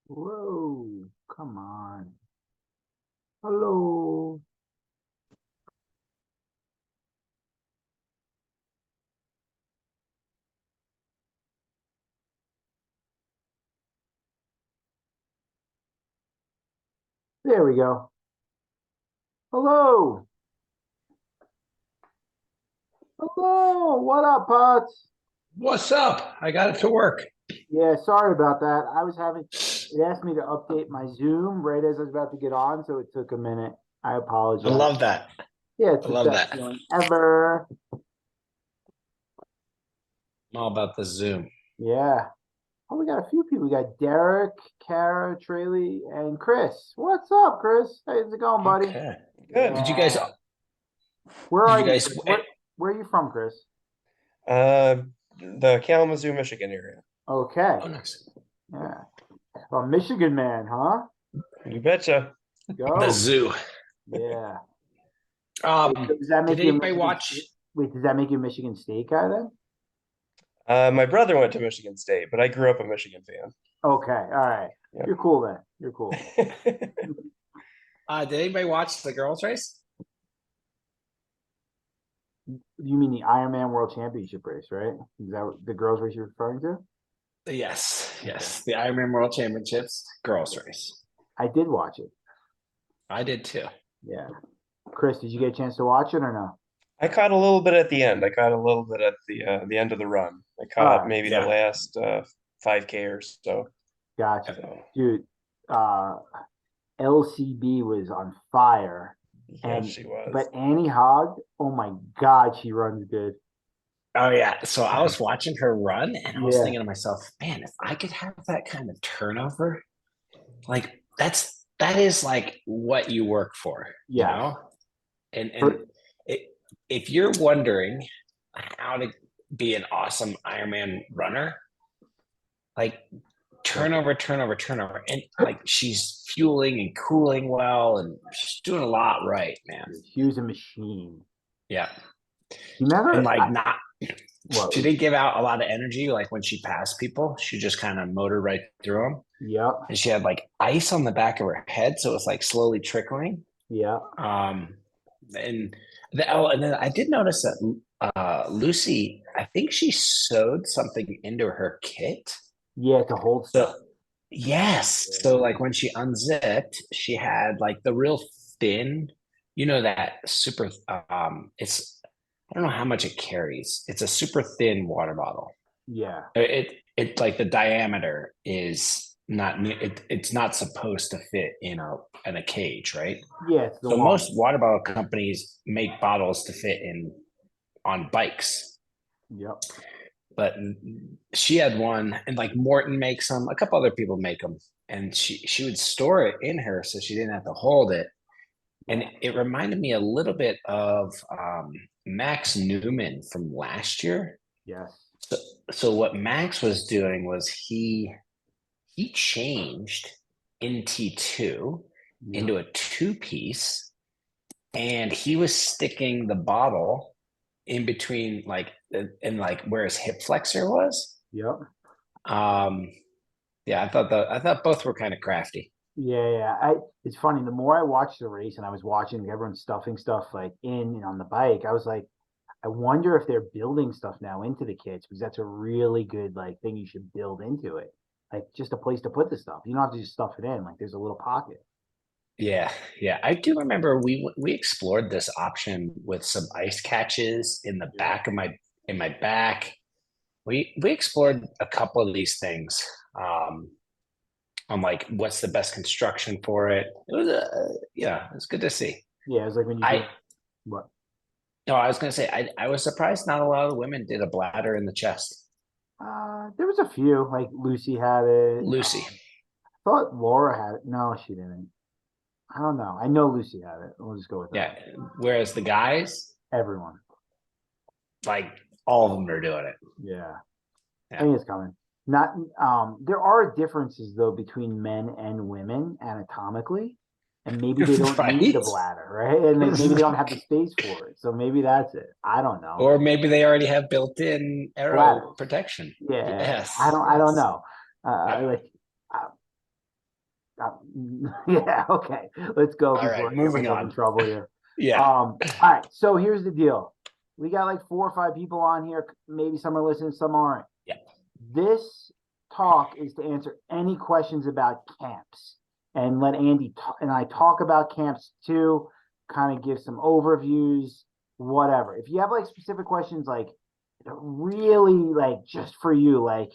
Whoa, come on. Hello. There we go. Hello. Hello. What up, Pots? What's up? I got it to work. Yeah, sorry about that. It asked me to update my Zoom right as I was about to get on, so it took a minute. I I apologize. love that. Yeah, I it's the love best that. feeling ever. I'm all about the Zoom. Yeah. Oh, we got a few people. We got Derek, Kara, Traley, and Chris. What's up, Chris? How's it going, buddy? Okay. Good. Did you guys? Yeah. Where Did are you you, guys? Chris? Where are you from, Chris? Uh, the Kalamazoo, Michigan area. Okay. Oh, nice. Yeah. A Michigan man, huh? You betcha. The Go. zoo. Yeah. Wait, so Um, does that did make you a anybody Michigan watch? State? Wait, does that make you a Michigan State guy then? My brother went to Michigan State, but I grew up a Michigan fan. Okay. All right. You're cool then. You're cool. Yep. Did anybody watch the girls' race? You mean the Ironman World Championship race, right? Is that what the girls race you're referring to? Yes, Okay. yes. The Ironman World Championships girls' race. I did watch it. I did too. Yeah. Chris, did you get a chance to watch it or no? I caught a little bit at the end. I caught a little bit at the end of the run. I All caught right. maybe the Yeah. last 5K or so. Gotcha. Yeah. So Dude, uh, LCB was on fire. yes, And she was. but Annie Hogg, oh my God, she runs good. Oh yeah. So I was watching her run, and I was Yeah. thinking to myself, man, if I could have that kind of turnover, like that is like what you work for, you Yes. know? And For, it, if you're wondering how to be an awesome Ironman runner, like turnover, turnover, turnover, and like she's fueling and cooling well, and she's doing a lot right, man. she was a machine. Yeah, You and remember? like not, she What? didn't give out a lot of energy. Like when she passed people, she just kind of motored right through them, Yep. and she had like ice on the back of her head, so it was like slowly trickling. Yep. Um, and and then I did notice that Lucy, I think she sewed something into her kit. Yeah, to hold So stuff. yes, so Yeah. like when she unzipped, she had like the real thin, that super. It's I don't know how much it carries. It's a super thin water bottle. Yeah. It like the diameter is not it's not supposed to fit in a cage, right? Yeah, it's the So long. most water bottle companies make bottles to fit in on bikes, Yep. but she had one, and like Morton makes them, a couple other people make them, and she would store it in her so she didn't have to hold it. And Yeah. it reminded me a little bit of Max Newman from last year. Yes. So, so what Max was doing was he changed NT2 Yep. into a two piece, and he was sticking the bottle in between and like where his hip flexor was. Yep. Um, yeah, I thought both were kind of crafty. Yeah, yeah. It's funny. The more I watched the race and I was watching everyone stuffing stuff like in and on the bike, I was like, I wonder if they're building stuff now into the kits because that's a really good like thing you should build into it. Like just a place to put the stuff. You don't have to just stuff it in. Like there's a little pocket. Yeah, yeah. I do remember we explored this option with some ice catches in the Yeah. back of my back. We explored a couple of these things. On like what's the best construction for it. It was yeah, it was good to see. Yeah, it's like when you I do what? No, I was gonna say I was surprised not a lot of women did a bladder in the chest. There was a few. Like Lucy had it. Lucy. I thought Laura had it. No, she didn't. I don't know. I know Lucy had it. We'll just go with that. Yeah. Whereas the guys, Everyone. like all of them are doing it. Yeah. I Yeah. think it's coming. Not there are differences though between men and women anatomically, and maybe they don't need the Right? bladder, right? And maybe they don't have the space for it. So maybe that's it. I don't know. Or maybe they already have built-in arrow Bladders. protection. Yeah. Yes, I don't yes. know. Like Yeah, okay. Let's go All before right, I get moving myself in on. trouble here. Yeah. All right. So here's the deal. We got like 4 or 5 people on here. Maybe some are listening, some aren't. Yeah. This talk is to answer any questions about camps and let Andy and I talk about camps too, kind of give some overviews, whatever. If you have like specific questions, like really like just for you, like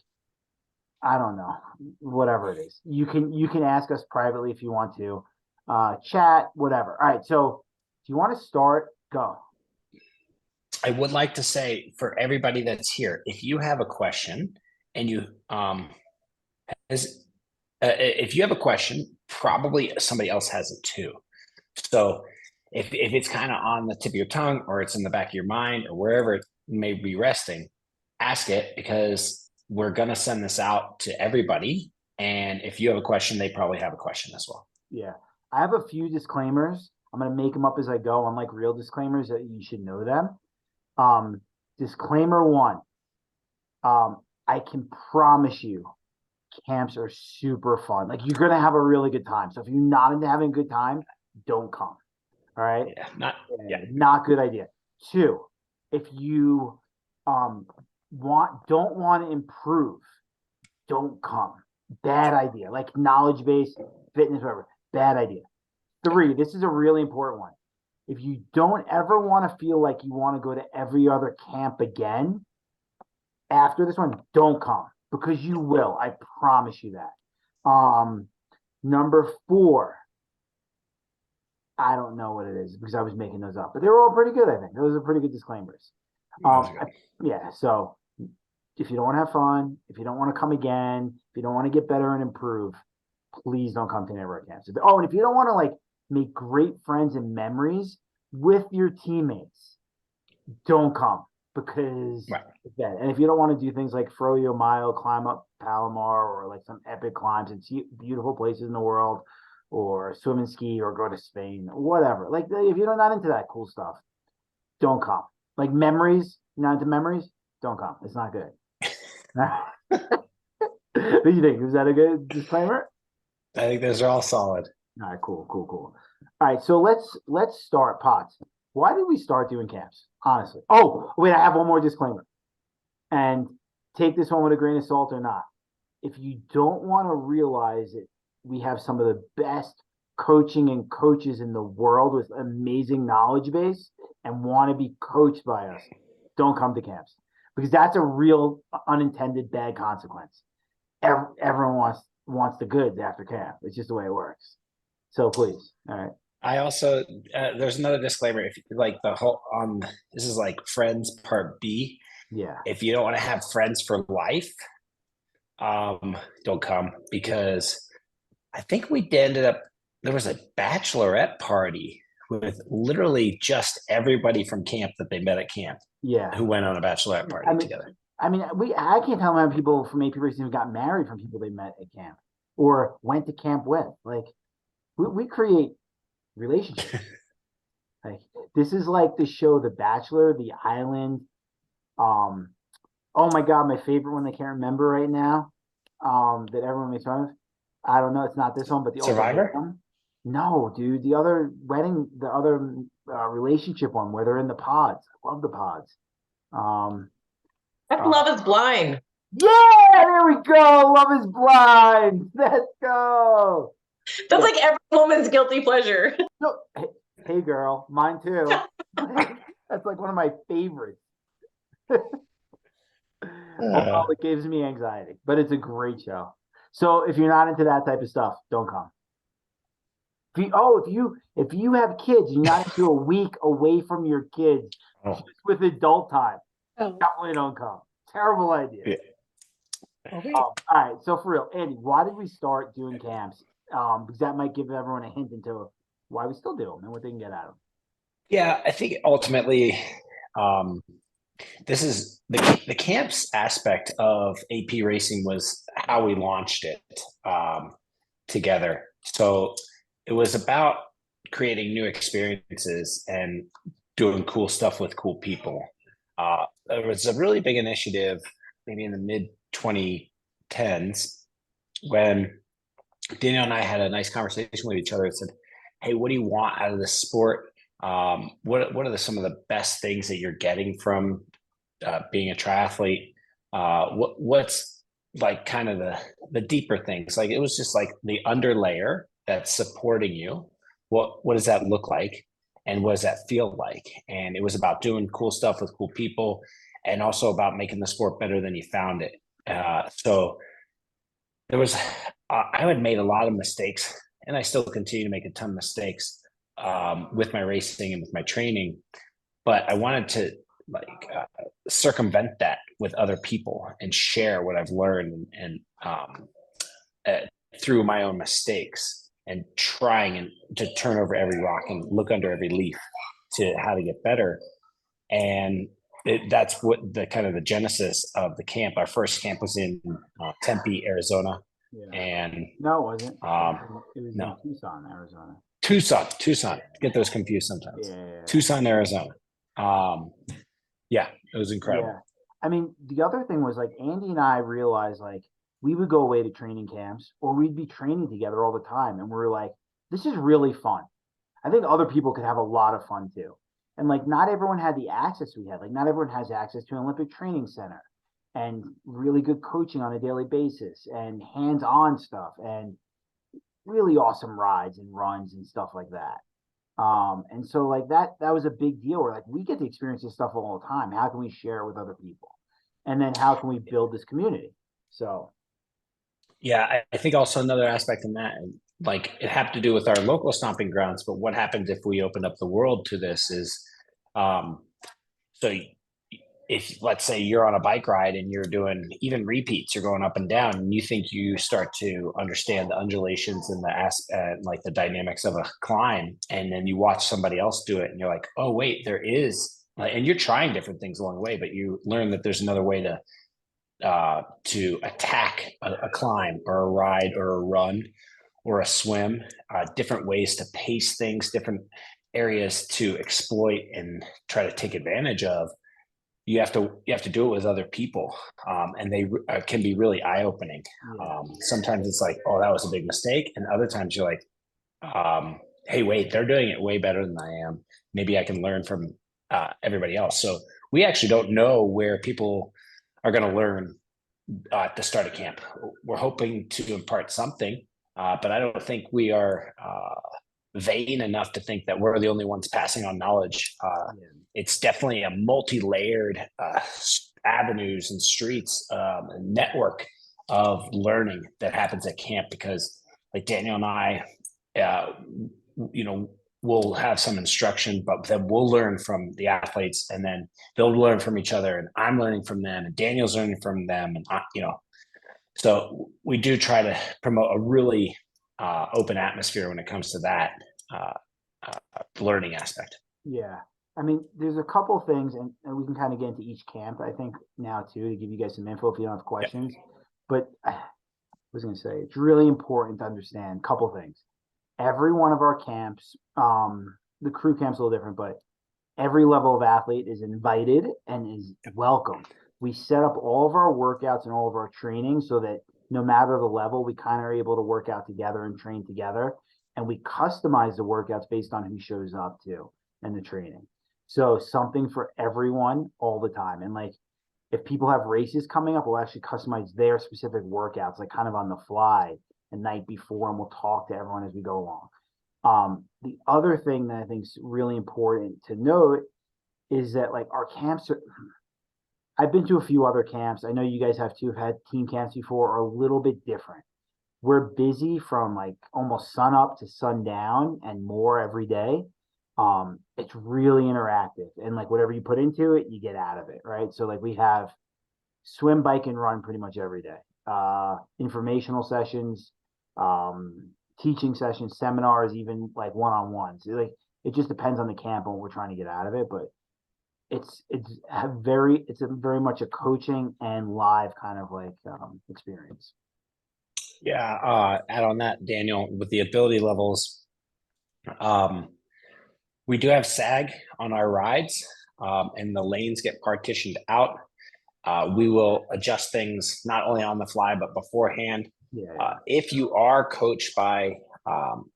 I don't know, whatever it is. You can ask us privately if you want to, chat, whatever. All right, so if you want to start, go. I would like to say for everybody that's here, if you have a question and you as if you have a question, probably somebody else has it too. So if it's kind of on the tip of your tongue or it's in the back of your mind or wherever it may be resting, ask it because we're gonna send this out to everybody. And if you have a question, they probably have a question as well. Yeah, I have a few disclaimers. I'm gonna make them up as I go, unlike real disclaimers that you should know them. Um, Disclaimer one. I can promise you, camps are super fun. Like you're gonna have a really good time. So if you're not into having a good time, don't come. All right. Yeah, not yeah. Not good idea. Two, if you don't want to improve, don't come. Bad idea. Like knowledge base, fitness, whatever. Bad idea. Three, this is a really important one. If you don't ever want to feel like you want to go to every other camp again after this one, don't come because you will. I promise you that. Number four, I don't know what it is because I was making those up, but they were all pretty good. I think those are pretty good disclaimers. Yeah. So if you don't want to have fun, if you don't want to come again, if you don't want to get better and improve, please don't come to any of our camps. Oh, and if you don't want to like make great friends and memories with your teammates, don't come because Right. and if you don't want to do things like Froyo Mile, climb up Palomar, or like some epic climbs and see beautiful places in the world, or swim and ski, or go to Spain, whatever. Like if you're not into that cool stuff, don't come. Like memories, not into memories, don't come. It's not good. What do you think? Is that a good disclaimer? I think those are all solid. All right, cool. All right, so let's start, Potts. Why did we start doing camps? Honestly. Oh, wait, I have one more disclaimer. And take this one with a grain of salt or not. If you don't want to realize it, we have some of the best coaching and coaches in the world with amazing knowledge base and want to be coached by us. Don't come to camps because that's a real unintended bad consequence. Everyone wants the goods after camp. It's just the way it works. So please, all right. I also there's another disclaimer. If like the whole this is like friends part B. Yeah. If you don't want to have friends for life, don't come because I think we ended up there was a bachelorette party with literally just everybody from camp that they met at camp. Yeah. Who went on a bachelorette party together. I mean, I can't tell how many people from AP Racing who got married from people they met at camp or went to camp with. Like, we create relationships. Like, this is like the show The Bachelor, The Island. Oh my God, my favorite one I can't remember right now. That everyone makes fun of. I don't know. It's not this one, but the Survivor. One. No, dude, the other relationship one where they're in the pods. I love the pods. That's Love is Blind. Yeah, there we go. Love is Blind. Let's go. That's like every woman's guilty pleasure. No, hey, girl, mine too. That's like one of my favorites. Although it gives me anxiety, but it's a great show. So if you're not into that type of stuff, don't come. If you have kids, you're not into a week away from your kids with adult time. Definitely don't come. Terrible idea. Yeah. Okay. All right, so for real, Andy, why did we start doing camps? Because that might give everyone a hint into why we still do them and what they can get out of them. Yeah, I think ultimately, this is the camps aspect of AP Racing was how we launched it together. So it was about creating new experiences and doing cool stuff with cool people. There was a really big initiative maybe in the mid 2010s when Daniel and I had a nice conversation with each other and said, "Hey, what do you want out of this sport? What are some of the best things that you're getting from being a triathlete? What's like kind of the deeper things? Like it was just like the underlayer that's supporting you. What does that look like, and what does that feel like? And it was about doing cool stuff with cool people, and also about making the sport better than you found it. So there was I had made a lot of mistakes, and I still continue to make a ton of mistakes with my racing and with my training. But I wanted to like circumvent that with other people and share what I've learned uh, through my own mistakes and trying and to turn over every rock and look under every leaf to how to get better. And that's what the kind of the genesis of the camp. Our first camp was in Tempe, Arizona, Yeah. and No, it wasn't. It was no. in Tucson, Arizona. Tucson. Get those confused sometimes. Yeah. Tucson, Arizona. Yeah, it was incredible. Yeah. I mean, the other thing was like Andy and I realized like we would go away to training camps or we'd be training together all the time. And we were like, this is really fun. I think other people could have a lot of fun too. And like not everyone had the access we had. Like not everyone has access to an Olympic training center and really good coaching on a daily basis and hands-on stuff and really awesome rides and runs and stuff like that. And so like that was a big deal where like we get to experience this stuff all the time. How can we share it with other people? And then how can we build this community? So Yeah, I think also another aspect in that, like it had to do with our local stomping grounds, but what happens if we opened up the world to this is, um, so if let's say you're on a bike ride and you're doing even repeats, you're going up and down, and you think you start to understand the undulations and like the dynamics of a climb, and then you watch somebody else do it, and you're like, oh wait, there is, like, and you're trying different things along the way, but you learn that there's another way to attack a climb or a ride or a run or a swim, different ways to pace things, different areas to exploit and try to take advantage of. You have to do it with other people, and they can be really eye opening. Sometimes it's like, oh, that was a big mistake, and other times you're like, hey, wait, they're doing it way better than I am. Maybe I can learn from everybody else. So we actually don't know where people are going to learn at the start of camp. We're hoping to impart something, but I don't think we are vain enough to think that we're the only ones passing on knowledge. It's definitely a multi-layered avenues and streets and network of learning that happens at camp, because like Daniel and I, we'll have some instruction, but then we'll learn from the athletes, and then they'll learn from each other, and I'm learning from them, and Daniel's learning from them, and so we do try to promote a really open atmosphere when it comes to that learning aspect. yeah. I mean, there's a couple things, and we can kind of get into each camp, I think, now too, to give you guys some info if you don't have questions. But I was going to say, it's really important to understand a couple things. Every one of our camps, the crew camp's a little different, but every level of athlete is invited and is welcome. We set up all of our workouts and all of our training so that no matter the level, we kind of are able to work out together and train together. And we customize the workouts based on who shows up too and the training. So something for everyone all the time. And like if people have races coming up, we'll actually customize their specific workouts, like kind of on the fly the night before, and we'll talk to everyone as we go along. The other thing that I think is really important to note is that like our camps are, I've been to a few other camps. I know you guys have too, had team camps before, are a little bit different. We're busy from like almost sun up to sundown and more every day. It's really interactive, and like whatever you put into it, you get out of it, right? So like we have swim, bike, and run pretty much every day. Informational sessions, teaching sessions, seminars, even like one-on-ones. Like it just depends on the camp and what we're trying to get out of it, but it's a very much a coaching and live kind of like experience. Yeah, add on that, Daniel, with the ability levels. We do have SAG on our rides, and the lanes get partitioned out. We will adjust things not only on the fly, but beforehand. Yeah. If you are coached by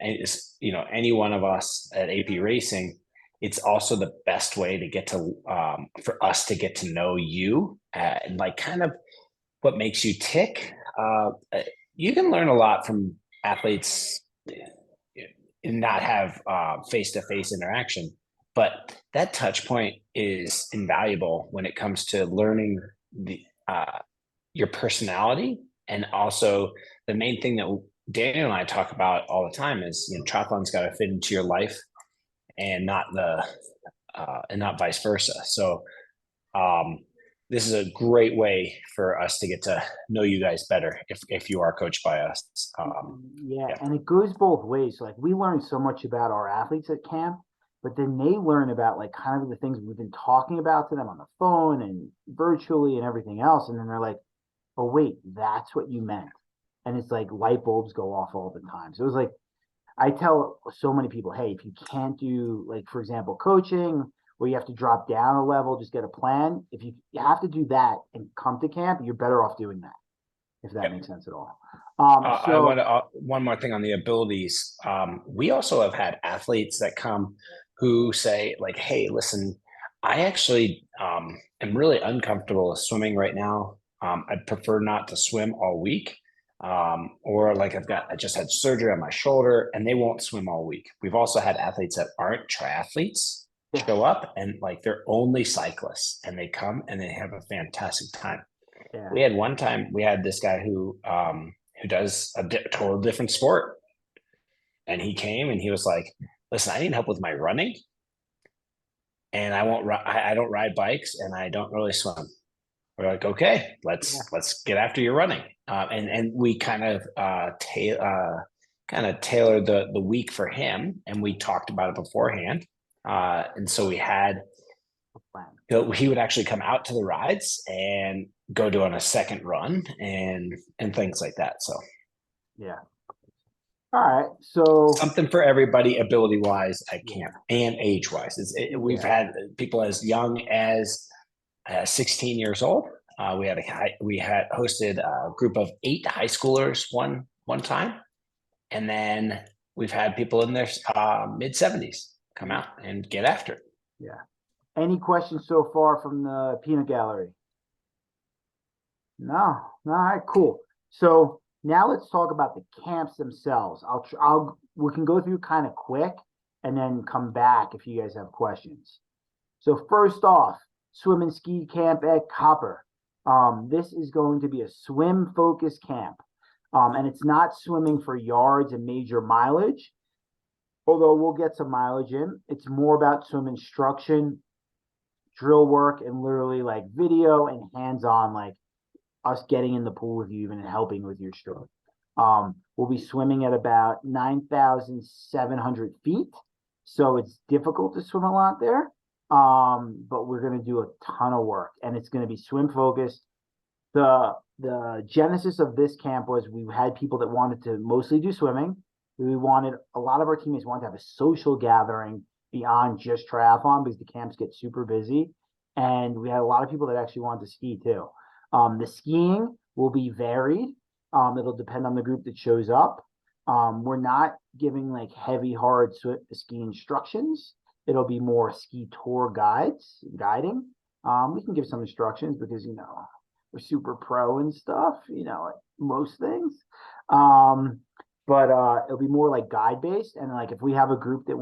any one of us at AP Racing, it's also the best way to get to for us to get to know you and like kind of what makes you tick. You can learn a lot from athletes and not have face-to-face interaction, but that touch point is invaluable when it comes to learning the your personality. And also the main thing that Daniel and I talk about all the time is, triathlon's got to fit into your life and not and not vice versa. So this is a great way for us to get to know you guys better if you are coached by us. Yeah, and it goes both ways. Like we learn so much about our athletes at camp, but then they learn about like kind of the things we've been talking about to them on the phone and virtually and everything else. And then they're like, oh wait, that's what you meant. And it's like light bulbs go off all the time. So it was like I tell so many people, hey, if you can't do like, for example, coaching where you have to drop down a level, just get a plan. If you have to do that and come to camp, you're better off doing that, if that makes sense at all. I want to one more thing on the abilities. We also have had athletes that come who say like, "Hey, listen, I actually am really uncomfortable with swimming right now. I'd prefer not to swim all week." Or like I just had surgery on my shoulder and they won't swim all week. We've also had athletes that aren't triathletes show up and like they're only cyclists and they come and they have a fantastic time. Yeah. We had one time we had this guy who does a total different sport, and he came and he was like, "Listen, I need help with my running, and I don't ride bikes, and I don't really swim." We're like, "Okay, let's get after your running," and we kind of tailored the week for him, and we talked about it beforehand, and so we had. He would actually come out to the rides and go doing a second run and things like that. So, yeah. All right. So something for everybody, ability wise at camp and age wise. We've had people as young as 16 years old. We had hosted a group of 8 high schoolers one time, and then we've had people in their mid 70s come out and get after it. Yeah. Any questions so far from the peanut gallery? No. All right, cool. So now let's talk about the camps themselves. We can go through kind of quick and then come back if you guys have questions. So first off, swim and ski camp at Copper. This is going to be a swim focused camp. And it's not swimming for yards and major mileage, although we'll get some mileage in. It's more about swim instruction, drill work, and literally like video and hands-on, like us getting in the pool with you even and helping with your stroke. We'll be swimming at about 9,700 feet. So it's difficult to swim a lot there. But we're going to do a ton of work and it's going to be swim focused. The genesis of this camp was we had people that wanted to mostly do swimming. A lot of our teammates wanted to have a social gathering beyond just triathlon because the camps get super busy. And we had a lot of people that actually wanted to ski too. The skiing will be varied. It'll depend on the group that shows up. We're not giving like heavy, hard ski instructions. It'll be more ski tour guiding. We can give some instructions because, we're super pro and stuff, most things. But it'll be more like guide based. And like, if we have a group that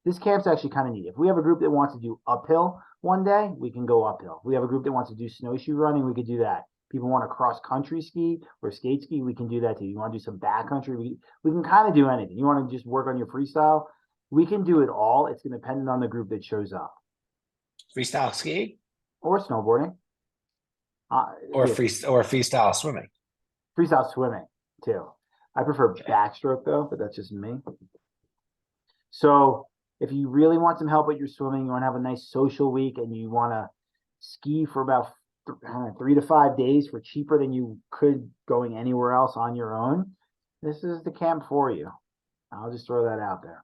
this camp's actually kind of neat. If we have a group that wants to do uphill one day, we can go uphill. If we have a group that wants to do snowshoe running, we could do that. People want to cross country ski or skate ski, we can do that too. You want to do some backcountry, we can kind of do anything. You want to just work on your freestyle, we can do it all. It's going to depend on the group that shows up. Freestyle ski or snowboarding, or freestyle swimming. Freestyle swimming too. I prefer backstroke though, but that's just me. So if you really want some help with your swimming, you want to have a nice social week, and you want to ski for about 3 to 5 days for cheaper than you could going anywhere else on your own, this is the camp for you. I'll just throw that out there.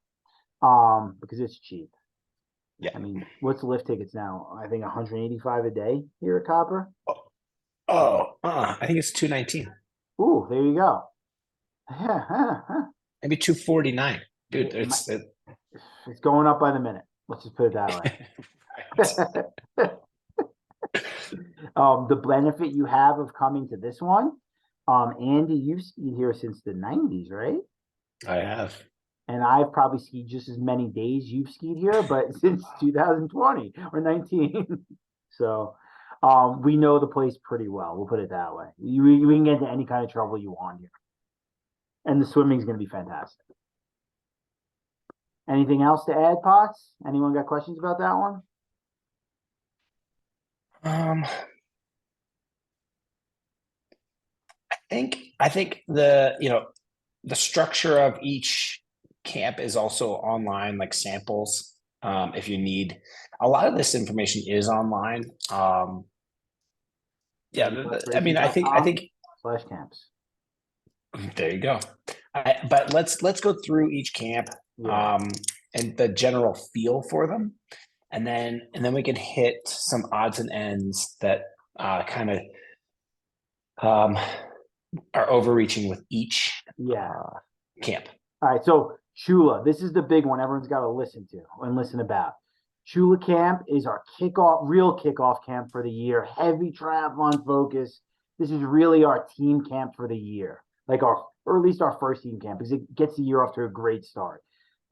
Because it's cheap. Yeah. I mean, what's the lift tickets now? I think 185 a day here at Copper. I think it's 219. Ooh, there you go. Maybe 249. Dude, It it's going up by the minute. Let's just put it that way. The benefit you have of coming to this one, Andy, you've skied here since the 90s, right? I have. And I've probably skied just as many days you've skied here, but since 2020 or 19. So we know the place pretty well. We'll put it that way. We can get into any kind of trouble you want here. And the swimming is going to be fantastic. Anything else to add, Potts? Anyone got questions about that one? I think the structure of each camp is also online, like samples. If you need a lot of this information is online. Yeah, I mean, I think /camps. There you go. But let's go through each camp, and the general feel for them, and then we can hit some odds and ends that kind of are overreaching with each camp. All right, so Chula, this is the big one everyone's got to listen to and listen about. Chula Camp is our real kickoff camp for the year. Heavy triathlon focus. This is really our team camp for the year, or at least our first team camp, because it gets the year off to a great start.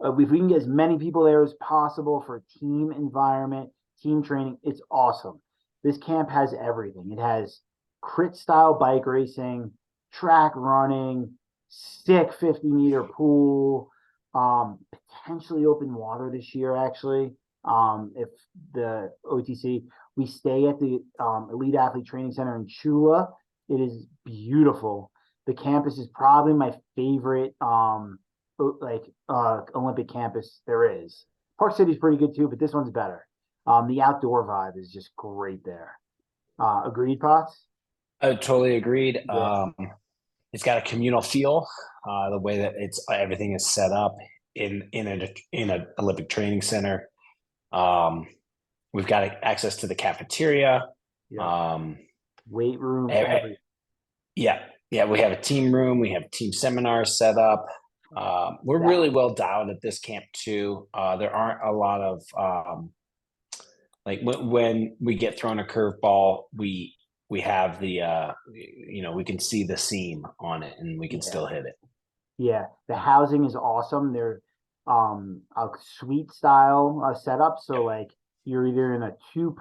If we can get as many people there as possible for team environment, team training, it's awesome. This camp has everything. It has crit style bike racing, track running, sick 50-meter pool, potentially open water this year, actually. If the OTC, we stay at the Elite Athlete Training Center in Chula. It is beautiful. The campus is probably my favorite Olympic campus there is. Park City's pretty good too, but this one's better. The outdoor vibe is just great there. Agreed, Potts? Totally agreed. Yeah. It's got a communal feel, the way that everything is set up in an Olympic training center. We've got access to the cafeteria. Weight room. Yeah. We have a team room. We have team seminars set up. We're really well dialed at this camp too. There aren't a lot of when we get thrown a curveball, we have the we can see the seam on it and we can still hit it. Yeah, the housing is awesome. They're a suite style setup, so you're either in a two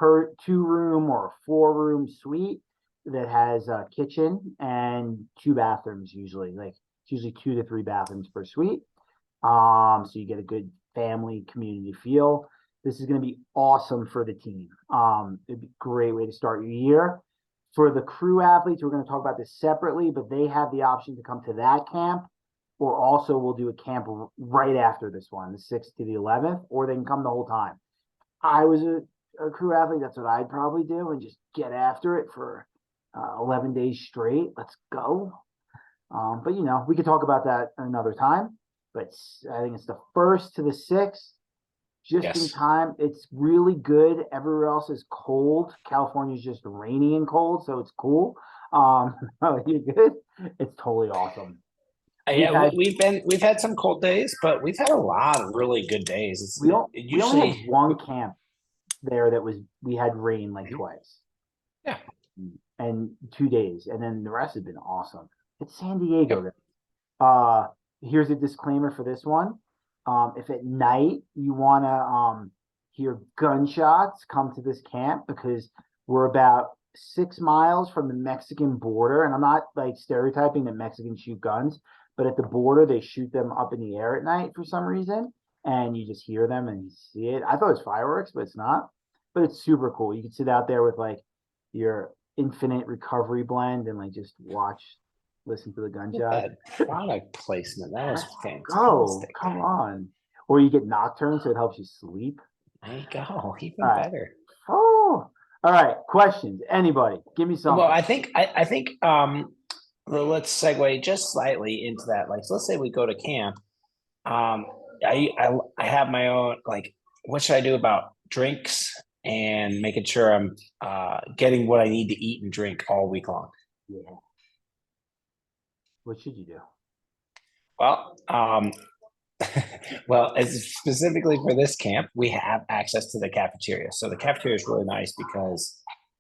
room or a 4-room suite that has a kitchen and 2 bathrooms usually. It's usually 2 to 3 bathrooms per suite. So you get a good family community feel. This is going to be awesome for the team. It'd be a great way to start your year. For the crew athletes, we're going to talk about this separately, but they have the option to come to that camp, or also we'll do a camp right after this one, the 6th to the 11th, or they can come the whole time. I was a crew athlete. That's what I'd probably do, and just get after it for 11 days straight. Let's go. But we could talk about that another time. But I think it's the 1st to the 6th. Just in time. It's really good. Everywhere else is cold. California's just rainy and cold, so it's cool. You're good. It's totally awesome. We've had some cold days, but we've had a lot of really good days. We only had one camp there that we had rain twice. Yeah. And 2 days, and then the rest has been awesome. It's San Diego. Here's a disclaimer for this one. If at night you want to hear gunshots, come to this camp, because we're about 6 miles from the Mexican border. And I'm not stereotyping that Mexicans shoot guns, but at the border, they shoot them up in the air at night for some reason. And you just hear them and you see it. I thought it was fireworks, but it's not. But it's super cool. You can sit out there with your infinite recovery blend and just listen to the gunshot. Product placement. That was fantastic. Oh, come on. Or you get nocturne, so it helps you sleep. There you go. Even better. Oh, all right. Questions? Anybody? Give me something. Well, I think let's segue just slightly into that. So let's say we go to camp. I have my own, what should I do about drinks and making sure I'm getting what I need to eat and drink all week long? Yeah. What should you do? Well, well, as specifically for this camp, we have access to the cafeteria. So the cafeteria is really nice because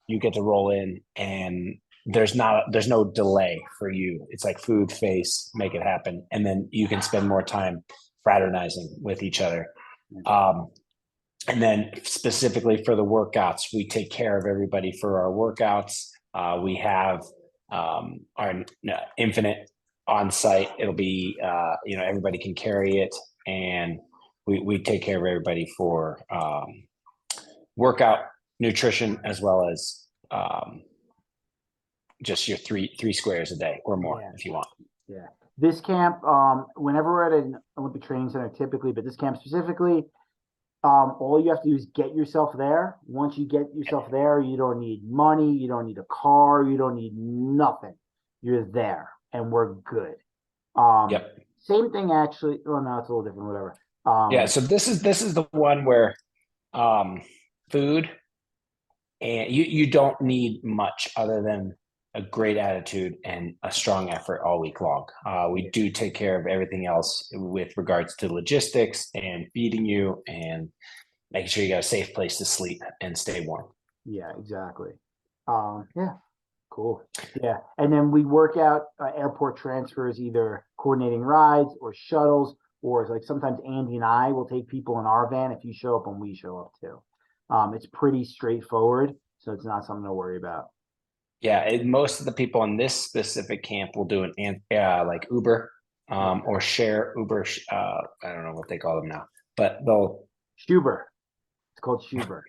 you get to roll in and there's no delay for you. It's like food, face, make it happen. And then you can spend more time fraternizing with each other. And then specifically for the workouts, we take care of everybody for our workouts. We have our infinite on site. It'll be, everybody can carry it, and we take care of everybody for workout, nutrition, as well as just your three squares a day or more if you want. Yeah. This camp, whenever we're at an Olympic Training Center, typically, but this camp specifically, all you have to do is get yourself there. Once you get yourself there, you don't need money, you don't need a car, you don't need nothing. You're there, and we're good. Yep. Same thing, actually. Oh no, it's a little different. Whatever. Yeah. So this is the one where food, and you don't need much other than a great attitude and a strong effort all week long. We do take care of everything else with regards to logistics and feeding you and making sure you got a safe place to sleep and stay warm. Yeah, exactly. Yeah, cool. Yeah, and then we work out airport transfers, either coordinating rides or shuttles, or like sometimes Andy and I will take people in our van if you show up and we show up too. It's pretty straightforward, so it's not something to worry about. Yeah, most of the people in this specific camp will do like Uber or share Uber. I don't know what they call them now, but they'll Schuber. It's called Schuber.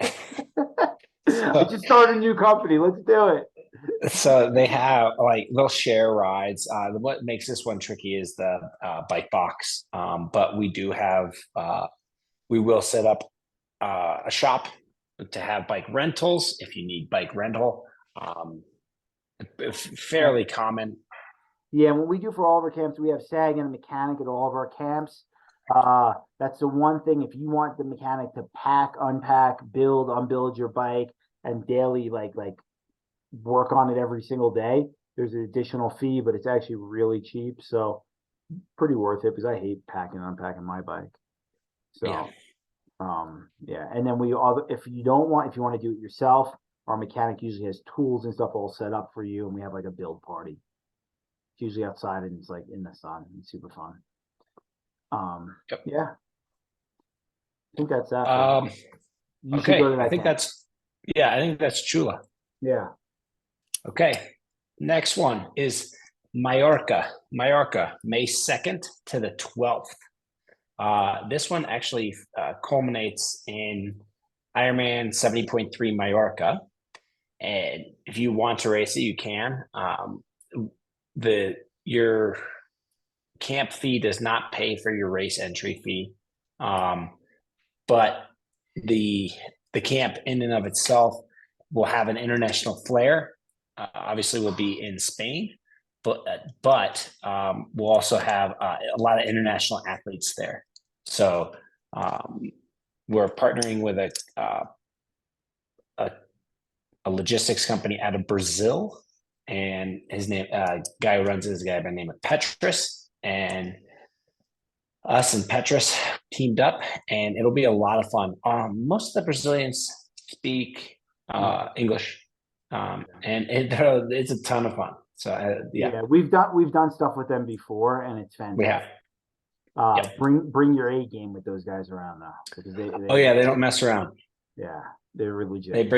I just started a new company. Let's do it. So they have they'll share rides. What makes this one tricky is the bike box. But we do have we will set up a shop to have bike rentals if you need bike rental. Fairly common. Yeah, what we do for all of our camps, we have SAG and a mechanic at all of our camps. That's the one thing. If you want the mechanic to pack, unpack, build, unbuild your bike, and daily like work on it every single day, there's an additional fee, but it's actually really cheap. So pretty worth it because I hate packing and unpacking my bike. So yeah. And then if you want to do it yourself, our mechanic usually has tools and stuff all set up for you, and we have like a build party. It's usually outside and it's like in the sun. It's super fun. Yeah. I think that's that. You should go to that I think camp. I think that's Chula. Yeah. Okay. Next one is Mallorca, May 2nd to the 12th. This one actually culminates in Ironman 70.3 Mallorca. And if you want to race it, you can. Your camp fee does not pay for your race entry fee. But the camp in and of itself will have an international flair. Obviously, we'll be in Spain, but we'll also have a lot of international athletes there. So we're partnering with a logistics company out of Brazil, and his name guy who runs it is a guy by the name of Petrus, and us and Petrus teamed up, and it'll be a lot of fun. Most of the Brazilians speak English, and it's a ton of fun. So yeah, we've done stuff with them before, and it's fantastic. We have. Bring your A game with those guys around now, because they don't mess around. Yeah, they're really legit.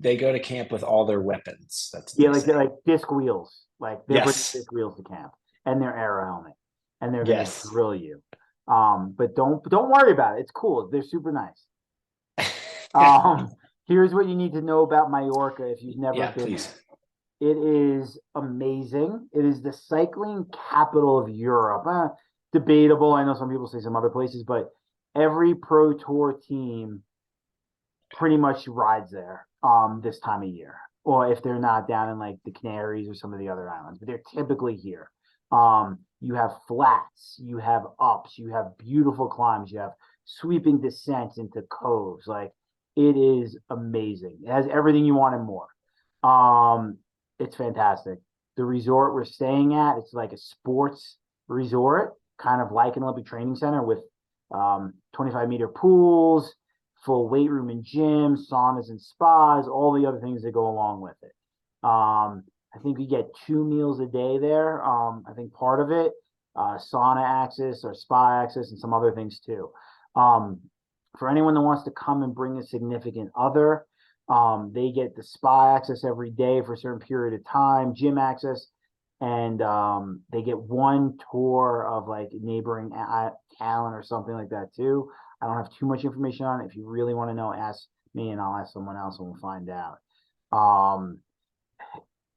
They go to camp with all their weapons. They're like disc wheels. Like they bring disc wheels to camp and their aero helmet, and they're gonna drill you. But don't worry about it. It's cool. They're super nice. Here's what you need to know about Mallorca if you've never been. Please. It is amazing. It is the cycling capital of Europe. Debatable. I know some people say some other places, but every pro tour team pretty much rides there this time of year, or if they're not down in like the Canaries or some of the other islands, but they're typically here. You have flats, you have ups, you have beautiful climbs, you have sweeping descents into coves. Like, it is amazing. It has everything you want and more. It's fantastic. The resort we're staying at, it's like a sports resort, kind of like an Olympic Training Center with 25-meter pools, full weight room and gym, saunas and spas, all the other things that go along with it. I think we get 2 meals a day there. I think part of it, sauna access or spa access and some other things too. For anyone that wants to come and bring a significant other, they get the spa access every day for a certain period of time, gym access, and they get 1 tour of like neighboring town or something like that too. I don't have too much information on it. If you really want to know, ask me and I'll ask someone else and we'll find out.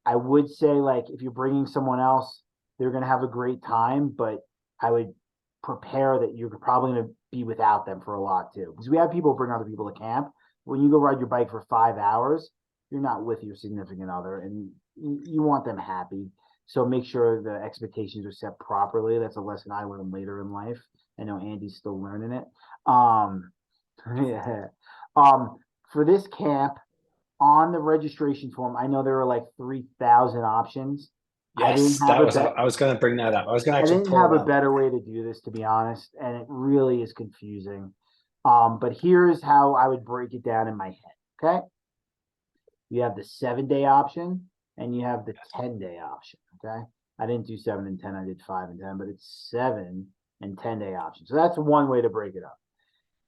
I would say like if you're bringing someone else, they're going to have a great time, but I would prepare that you're probably going to be without them for a lot too. Because we have people bring other people to camp. When you go ride your bike for 5 hours, you're not with your significant other and you want them happy. So make sure the expectations are set properly. That's a lesson I learned later in life. I know Andy's still learning it. Yeah. For this camp, on the registration form, I know there were like 3,000 options. Yes, I was going to bring that up. I was going to I actually didn't pull have it a up. better way to do this, to be honest, and it really is confusing. But here's how I would break it down in my head. Okay. You have the 7-day option and you have the 10-day option. Okay. I didn't do 7 and 10. I did 5 and 10, but it's 7 and 10-day option. So that's one way to break it up.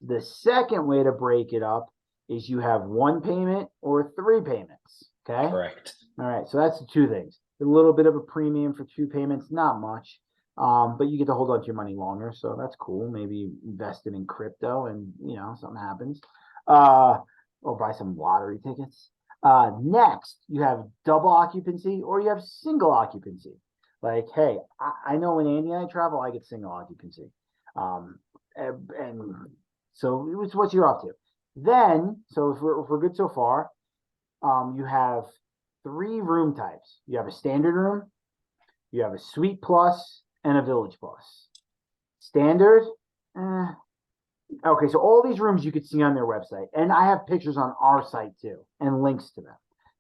The second way to break it up is you have 1 payment or 3 payments. Okay. Correct. All right. So that's the 2 things. A little bit of a premium for 2 payments, not much. But you get to hold on to your money longer, so that's cool. Maybe invest it in crypto and something happens. Or buy some lottery tickets. Next, you have double occupancy or you have single occupancy. Like, hey, I know when Andy and I travel, I get single occupancy. And so it's what you're up to. Then, so if we're good so far, you have 3 room types. You have a standard room, you have a suite plus, and a village plus. Standard, okay, so all these rooms you could see on their website, and I have pictures on our site too, and links to them.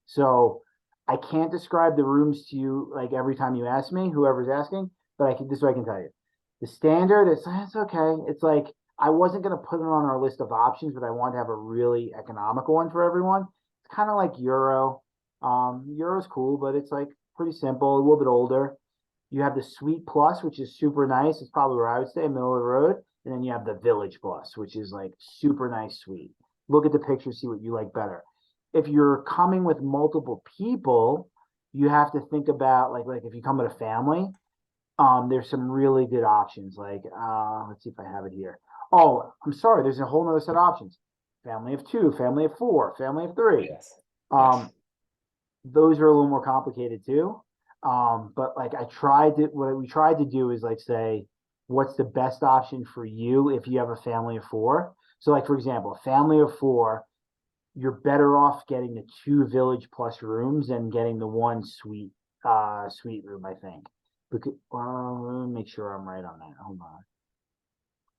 So I can't describe the rooms to you like every time you ask me, whoever's asking, but this is what I can tell you. The standard, it's okay. It's like I wasn't gonna put it on our list of options, but I wanted to have a really economical one for everyone. It's kind of like Euro. Euro's cool, but it's like pretty simple, a little bit older. You have the Suite Plus, which is super nice. It's probably where I would stay, middle of the road. And then you have the Village Plus, which is like super nice suite. Look at the picture, see what you like better. If you're coming with multiple people, you have to think about like if you come with a family, there's some really good options. Like let's see if I have it here. Oh, I'm sorry, there's a whole nother set of options. Family of 2, family of 4, family of 3. Yes. Those are a little more complicated too. But like what we tried to do is like say, what's the best option for you if you have a family of 4? So like, for example, a family of 4, you're better off getting the 2 Village Plus rooms and getting the 1 suite room, I think. Because, well, let me make sure I'm right on that. Hold on.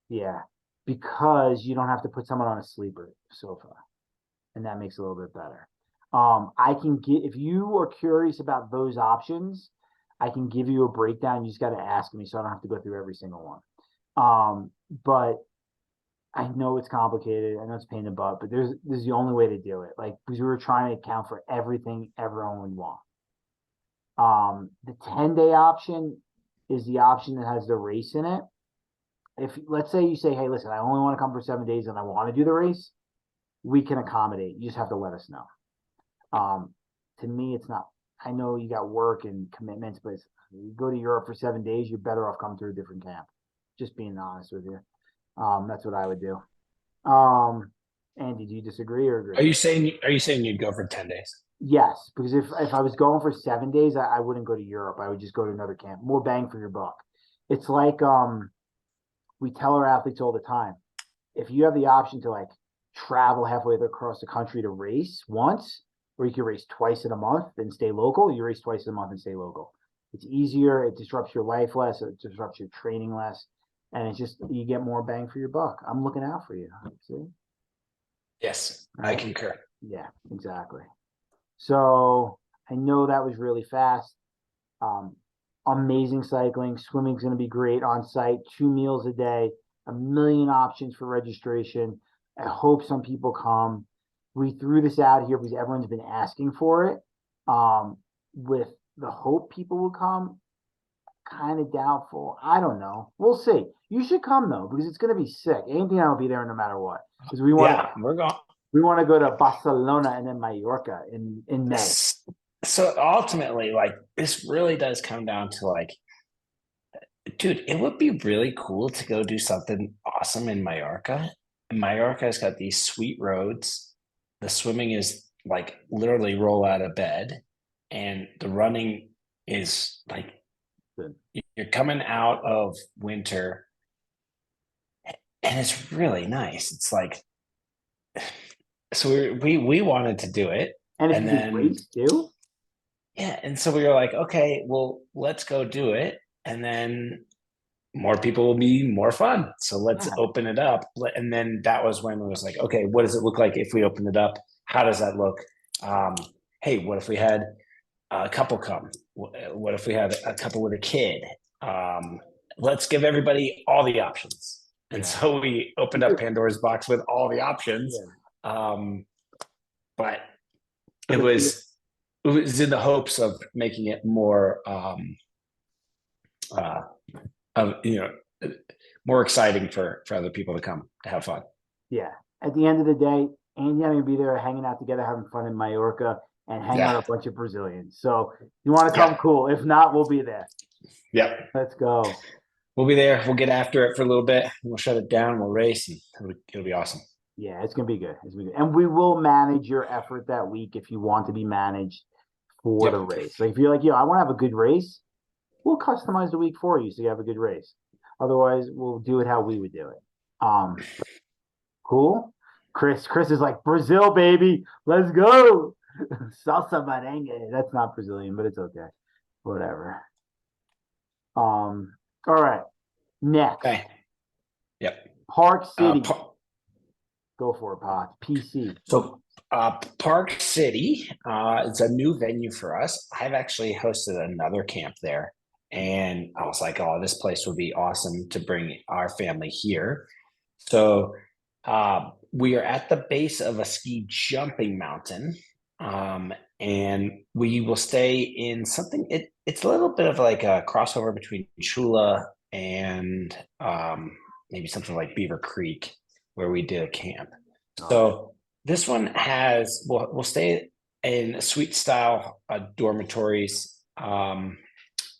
Yeah, because you don't have to put someone on a sleeper sofa, and that makes it a little bit better. I can get, if you are curious about those options, I can give you a breakdown. You just got to ask me, so I don't have to go through every single one. But I know it's complicated. I know it's a pain in the butt, but this is the only way to do it. Like, because we were trying to account for everything everyone would want. The 10-day option is the option that has the race in it. If let's say you say, hey, listen, I only want to come for 7 days and I want to do the race, we can accommodate. You just have to let us know. To me, it's not. I know you got work and commitments, but you go to Europe for 7 days, you're better off coming to a different camp. Just being honest with you. That's what I would do. Andy, do you disagree or agree? Are you saying you'd go for 10 days? Yes, because if I was going for 7 days, I wouldn't go to Europe. I would just go to another camp. More bang for your buck. It's like we tell our athletes all the time. If you have the option to like travel halfway across the country to race once, or you can race twice in a month and stay local, you race twice in a month and stay local. It's easier, it disrupts your life less, it disrupts your training less, and it's just you get more bang for your buck. I'm looking out for you. See? Yes, Right? I concur. Yeah, exactly. So I know that was really fast. Amazing cycling. Swimming's going to be great on site. 2 meals a day. A million options for registration. I hope some people come. We threw this out here because everyone's been asking for it. With the hope people will come, kind of doubtful. I don't know. We'll see. You should come though because it's going to be sick. Andy and I will be there no matter what because we're going. we want to go to Barcelona and then Mallorca in May. So ultimately, like this really does come down to like, dude, it would be really cool to go do something awesome in Mallorca. And Mallorca has got these sweet roads. The swimming is like literally roll out of bed, and the running is like Good. you're coming out of winter, and it's really nice. It's like so we wanted to do it, And it's and a good then race too. yeah, and so we were like, okay, well, let's go do it, and then more people will be more fun. So let's Yeah. open it up. And then that was when it was like, okay, what does it look like if we open it up? How does that look? Hey, what if we had a couple come? What if we had a couple with a kid? Let's give everybody all the options. And Yeah. so we opened up Pandora's box with all the options. Yeah. But it was in the hopes of making it more more exciting for other people to come to have fun. Yeah. At the end of the day, Andy and I are gonna be there hanging out together, having fun in Mallorca, and hang out a bunch of Brazilians. So you want to come, cool. If not, we'll be there. Yep. Let's go. We'll be there. We'll get after it for a little bit. We'll shut it down. We'll race, and it'll be awesome. Yeah, it's gonna be good. It's gonna be good. And we will manage your effort that week if you want to be managed for the race. Like if you're like, yo, I want to have a good race, we'll customize the week for you so you have a good race. Otherwise, we'll do it how we would do it. Cool. Chris is like, Brazil, baby. Let's go. Salsa merengue. That's not Brazilian, but it's okay. Whatever. All right. Next. Okay. Yep. Park City. Go for it, Pot. PC. So Park City, it's a new venue for us. I've actually hosted another camp there. And I was like, oh, this place would be awesome to bring our family here. So we are at the base of a ski jumping mountain. And we will stay in something, it's a little bit of like a crossover between Chula and maybe something like Beaver Creek, where we did a camp. So this one has, we'll stay in suite style dormitories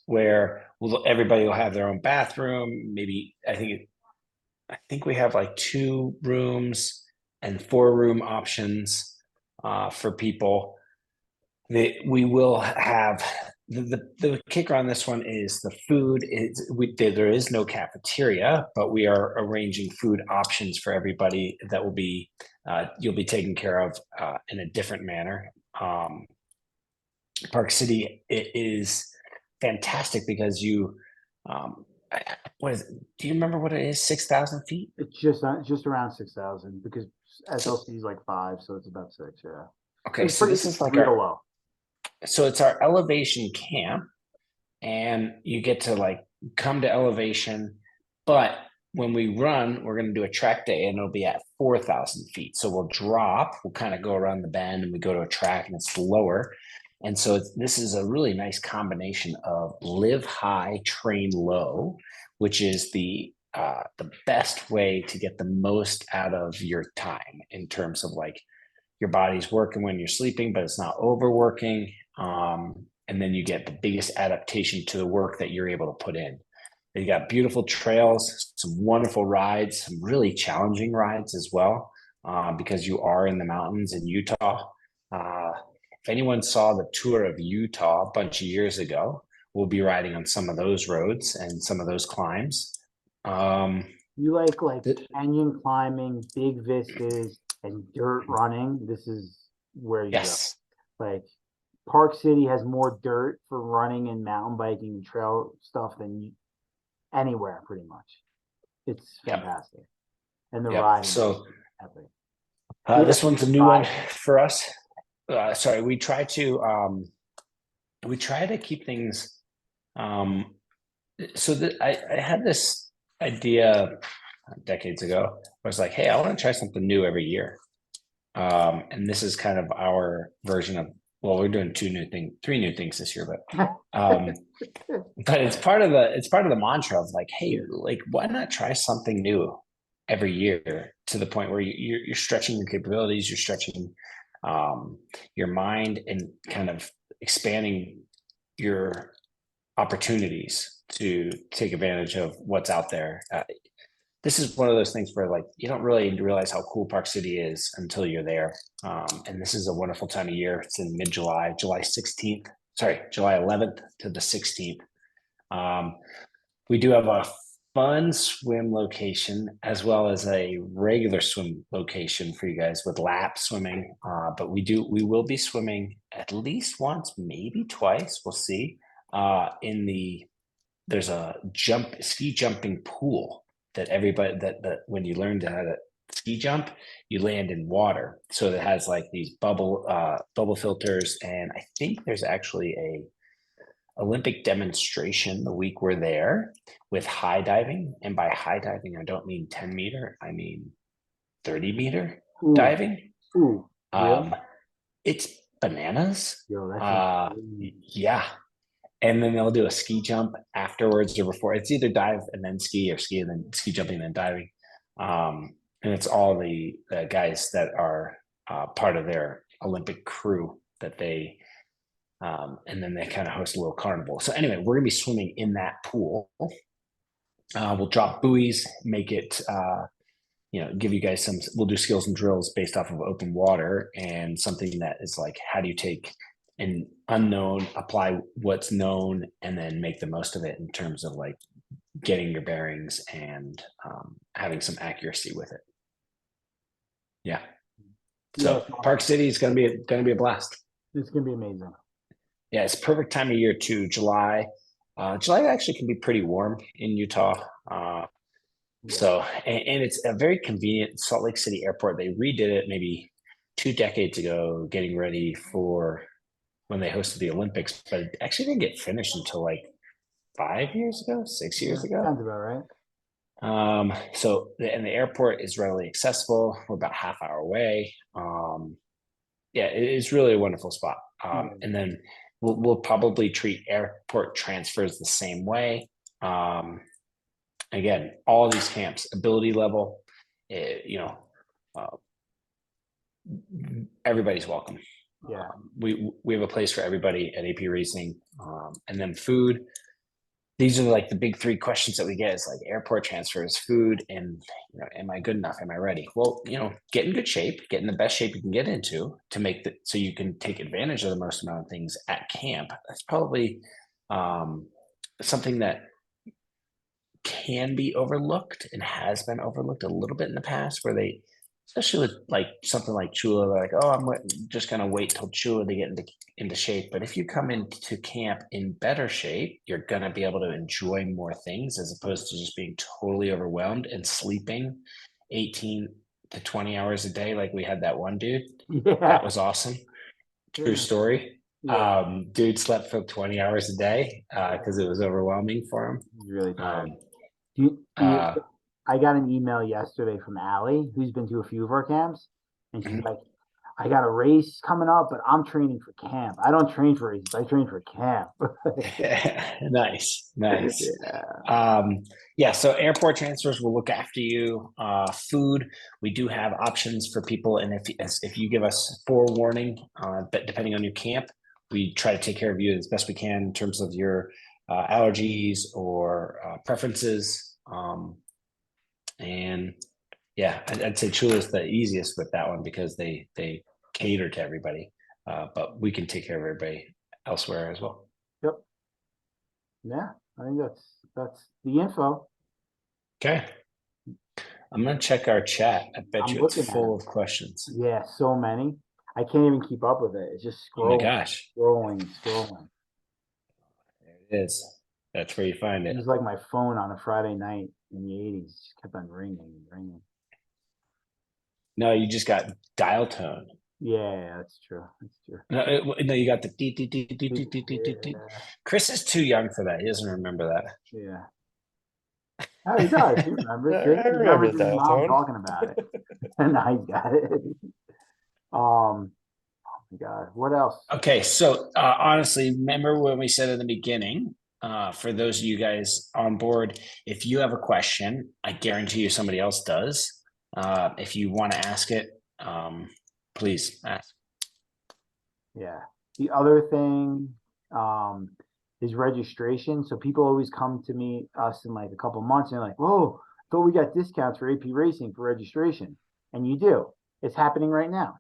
where everybody will have their own bathroom. Maybe I think we have like 2 rooms and 4-room options for people. We will have the kicker on this one is the food is there is no cafeteria, but we are arranging food options for everybody that will be you'll be taken care of in a different manner. Park City is fantastic because you what is it? Do you remember what it is? 6,000 feet? It's just around 6,000 because SLC is like 5, so it's about 6. Yeah. Okay, so this is like real low. So it's our elevation camp, and you get to like come to elevation, but when we run, we're going to do a track day, and it'll be at 4,000 feet. So we'll kind of go around the bend, and we go to a track, and it's lower. And so this is a really nice combination of live high, train low, which is the best way to get the most out of your time in terms of like your body's working when you're sleeping, but it's not overworking. And then you get the biggest adaptation to the work that you're able to put in. You got beautiful trails, some wonderful rides, some really challenging rides as well, because you are in the mountains in Utah. If anyone saw the tour of Utah a bunch of years ago, we'll be riding on some of those roads and some of those climbs. You like canyon climbing, big vistas, and dirt running. This is where you go. Like Park City has more dirt for running and mountain biking and trail stuff than anywhere, pretty much. It's fantastic. And the riding is epic. This one's a new one for us. Sorry, we try to keep things I had this idea decades ago. I was like, hey, I want to try something new every year. And this is kind of our version of, well, we're doing three new things this year, but it's part of the mantra of like, hey, like, why not try something new every year to the point where you're stretching your capabilities, you're stretching your mind and kind of expanding your opportunities to take advantage of what's out there. This is one of those things where like you don't really realize how cool Park City is until you're there. And this is a wonderful time of year. It's in mid-July, July 16th, sorry, July 11th to the 16th. We do have a fun swim location as well as a regular swim location for you guys with lap swimming. But we will be swimming at least once, maybe twice. We'll see. There's a ski jumping pool that everybody that when you learn how to ski jump, you land in water. So it has like these bubble filters, and I think there's actually a Olympic demonstration the week we're there with high diving. And by high diving, I don't mean 10 meter, I mean 30-meter diving. Ooh, really? It's bananas. Yo, that's Yeah. And then they'll do a ski jump afterwards or before. It's either dive and then ski, or ski and then ski jumping and then diving. And it's all the guys that are part of their Olympic crew that they, and then they kind of host a little carnival. So anyway, we're gonna be swimming in that pool. We'll drop buoys, make it, give you guys we'll do skills and drills based off of open water, and something that is like, how do you take an unknown, apply what's known, and then make the most of it in terms of like getting your bearings and having some accuracy with it. Yeah. So Park City is gonna be a blast. It's gonna be amazing. Yeah, it's perfect time of year too. July. July actually can be pretty warm in Utah. So, and it's a very convenient Salt Lake City airport. They redid it maybe 2 decades ago, getting ready for when they hosted the Olympics, but it actually didn't get finished until like 5 years ago, 6 years ago. Sounds about right. And the airport is readily accessible. We're about a half hour away. Yeah, it's really a wonderful spot. And then we'll probably treat airport transfers the same way. Again, all these camps, ability level, everybody's welcome. Yeah. We have a place for everybody at AP Racing. And then food. These are like the big 3 questions that we get is like airport transfers, food, and am I good enough? Am I ready? Well, get in good shape, get in the best shape you can get into to make so you can take advantage of the most amount of things at camp. That's probably something that can be overlooked and has been overlooked a little bit in the past, where they, especially with like something like Chula, they're like, oh, I'm just gonna wait till Chula to get into shape. But if you come into camp in better shape, you're gonna be able to enjoy more things as opposed to just being totally overwhelmed and sleeping 18 to 20 hours a day. Like we had that one dude. Yeah. That was awesome. True story. Yeah. Dude slept for 20 hours a day because it was overwhelming for him. He's really tired. I got an email yesterday from Allie, who's been to a few of our camps, and she's like, I got a race coming up, but I'm training for camp. I don't train for races, I train for camp. Nice. Yeah. So airport transfers will look after you. Food, we do have options for people, and if you give us forewarning, but depending on your camp, we try to take care of you as best we can in terms of your allergies or preferences. And yeah, I'd say Chula is the easiest with that one because they cater to everybody, but we can take care of everybody elsewhere as well. Yep. Yeah, I think that's the info. Okay. I'm gonna check our chat. I bet you it's full of questions. Yeah, so many. I can't even keep up with it. It's just scrolling. Oh my gosh. Scrolling. There it is. That's where you find it. It was like my phone on a Friday night in the 80s. It just kept on ringing and ringing. No, you just got dial tone. Yeah, that's true. That's true. No, you got the dee, dee, dee, dee, dee, dee, dee, dee, dee. Chris is too young for that. He doesn't remember that. Yeah. Oh, he does. He remembers. See, I he remembers remember his that mom tone. talking about it. Now he's got it. Oh my God. What else? Okay, so honestly, remember when we said in the beginning, for those of you guys on board, if you have a question, I guarantee you somebody else does. If you want to ask it, please ask. Yeah. The other thing is registration. So people always come to me, us in like a couple months, and they're like, "Whoa, I thought we got discounts for AP Racing for registration." And you do. It's happening right now.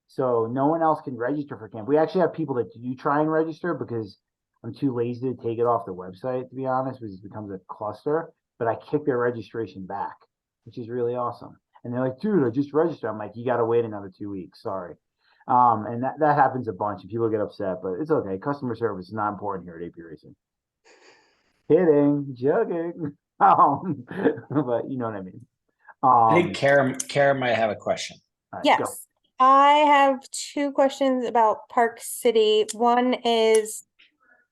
So no one else can register for camp. We actually have people that do try and register because I'm too lazy to take it off the website, to be honest, because it becomes a cluster. But I kick their registration back, which is really awesome. And they're like, dude, I just registered. I'm like, you got to wait another 2 weeks. Sorry. And that happens a bunch and people get upset, but it's okay. Customer service is not important here at AP Racing. Kidding, joking. But you know what I mean. I think Kara might have a question. All right, go. Yes, I have two questions about Park City. One is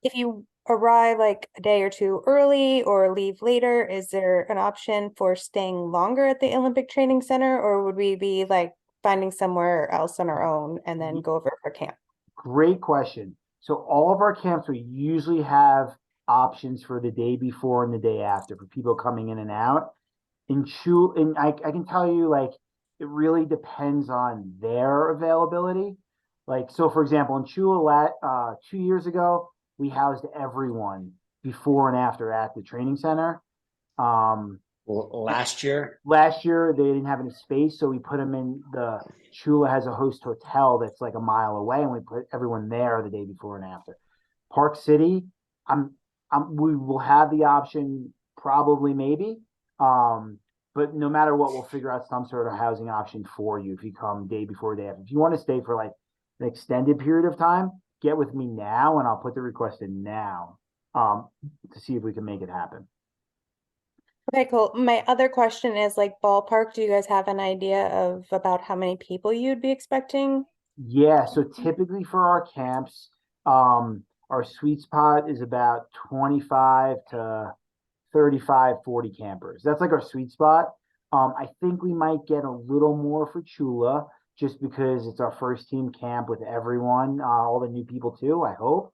if you arrive like a day or two early or leave later, is there an option for staying longer at the Olympic Training Center, or would we be like finding somewhere else on our own and then go over for camp? Great question. So all of our camps, we usually have options for the day before and the day after for people coming in and out. And I can tell you, like, it really depends on their availability. Like, so for example, in Chula, 2 years ago, we housed everyone before and after at the training center. Last year, They didn't have any space, so we put them in the Chula has a host hotel that's like a mile away, and we put everyone there the day before and after. Park City, we will have the option probably maybe, but no matter what, we'll figure out some sort of housing option for you if you come day before day after. If you want to stay for like an extended period of time, get with me now, and I'll put the request in now, to see if we can make it happen. Okay, cool. My other question is like ballpark, do you guys have an idea of about how many people you'd be expecting? Yeah, so typically for our camps, our sweet spot is about 25 to 35, 40 campers. That's like our sweet spot. I think we might get a little more for Chula just because it's our first team camp with everyone, all the new people too, I hope.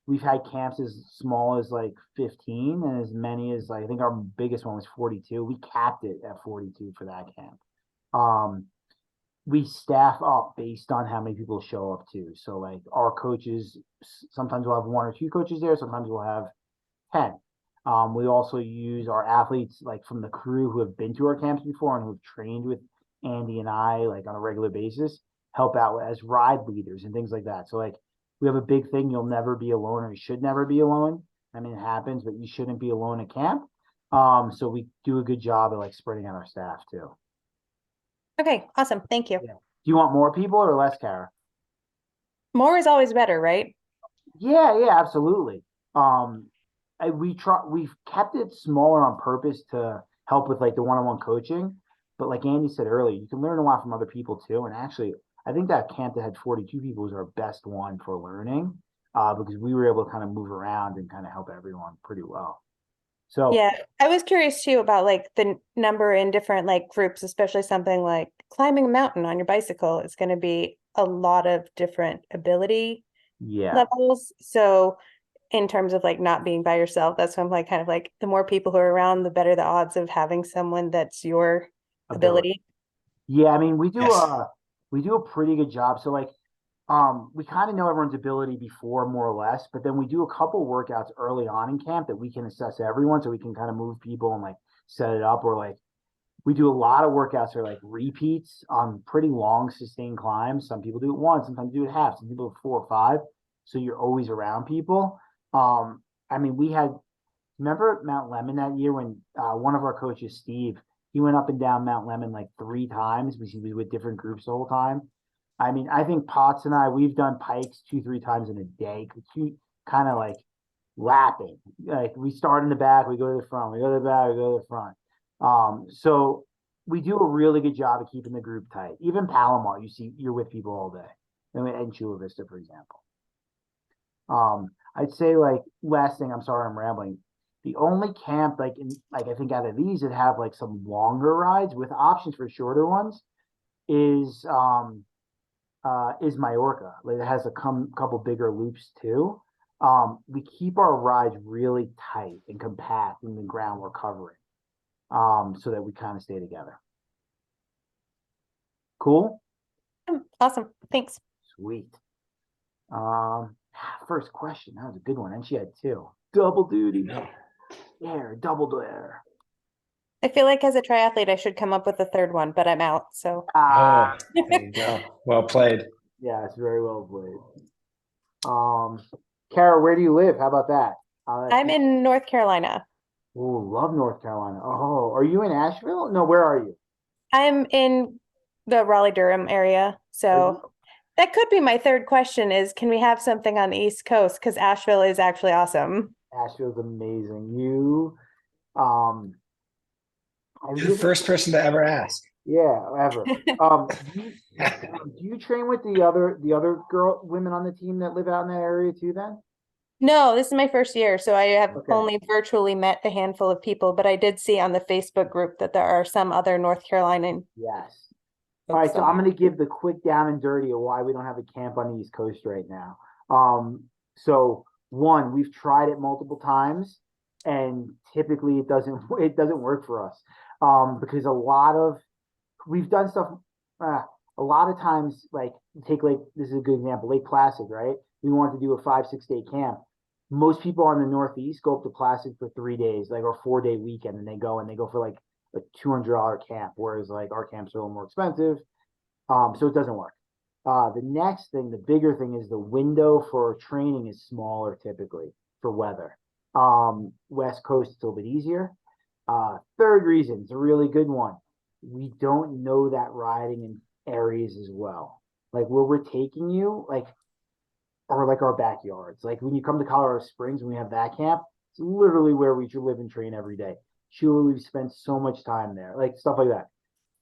We've had camps as small as like 15 and as many as I think our biggest one was 42. We capped it at 42 for that camp. We staff up based on how many people show up too. So like our coaches, sometimes we'll have one or two coaches there. Sometimes we'll have 10. We also use our athletes like from the crew who have been to our camps before and who have trained with Andy and I like on a regular basis, help out as ride leaders and things like that. So like we have a big thing, you'll never be alone or you should never be alone. I mean, it happens, but you shouldn't be alone at camp. So we do a good job of like spreading out our staff too. Okay, awesome. Thank you. Yeah. Do you want more people or less, Kara? More is always better, right? Yeah, absolutely. We've kept it smaller on purpose to help with like the one-on-one coaching. But like Andy said earlier, you can learn a lot from other people too. And actually, I think that camp that had 42 people was our best one for learning, because we were able to kind of move around and kind of help everyone pretty well. So Yeah, I was curious too about like the number in different like groups, especially something like climbing a mountain on your bicycle. It's going to be a lot of different ability yeah, levels. So in terms of like not being by yourself, that's when I'm like kind of like the more people who are around, the better the odds of having someone that's your ability. Yeah, I mean, we do Yes. we do a pretty good job. So like we kind of know everyone's ability before more or less, but then we do a couple workouts early on in camp that we can assess everyone so we can kind of move people and like set it up, or like we do a lot of workouts that are like repeats on pretty long sustained climbs. Some people do it once, sometimes do it half, some people do 4 or 5. So you're always around people. I mean, remember Mount Lemon that year when one of our coaches, Steve, he went up and down Mount Lemon like 3 times because he was with different groups the whole time. I mean, I think Potts and I, we've done pikes 2, 3 times in a day, kind of like lapping. Like we start in the back, we go to the front, we go to the back, we go to the front. So we do a really good job of keeping the group tight. Even Palomar, you're with people all day. And Chula Vista, for example. I'd say like last thing, I'm sorry I'm rambling. The only camp like I think out of these that have like some longer rides with options for shorter ones is Majorca. Like it has a couple bigger loops too. We keep our rides really tight and compact in the ground we're covering. So that we kind of stay together. Cool? Awesome. Thanks. Sweet. First question. That was a good one. And she had two. Double duty. No. Dare, double dare. I feel like as a triathlete, I should come up with a third one, but I'm out. So Oh, there you go. Well played. Yeah, it's very well played. Kara, where do you live? How about that? I'm in North Carolina. Oh, love North Carolina. Oh, are you in Asheville? No, where are you? I'm in the Raleigh-Durham area. So that could be my third question is, can we have something on the East Coast? Because Asheville is actually awesome. Asheville's amazing. You, I You're the live, first person to ever ask. yeah, ever. Do you train with the other women on the team that live out in that area too then? No, this is my first year, so I have Okay. only virtually met a handful of people, but I did see on the Facebook group that there are some other North Carolinian. Yes. All right, so I'm going to give the quick down and dirty of why we don't have a camp on the East Coast right now. So one, we've tried it multiple times, and typically it doesn't work for us. Because we've done stuff. A lot of times, like this is a good example, Lake Placid, right? We want to do a 5-6 day camp. Most people on the Northeast go up to Placid for 3 days, like or 4 day weekend, and they go for like a $200 camp, whereas like our camps are a little more expensive. So it doesn't work. The next thing, the bigger thing is the window for training is smaller typically for weather. West Coast, it's a little bit easier. Third reason, it's a really good one. We don't know that riding in areas as well. Like where we're taking you, or like our backyards. Like when you come to Colorado Springs and we have that camp, it's literally where we live and train every day. Chula, we've spent so much time there, like stuff like that.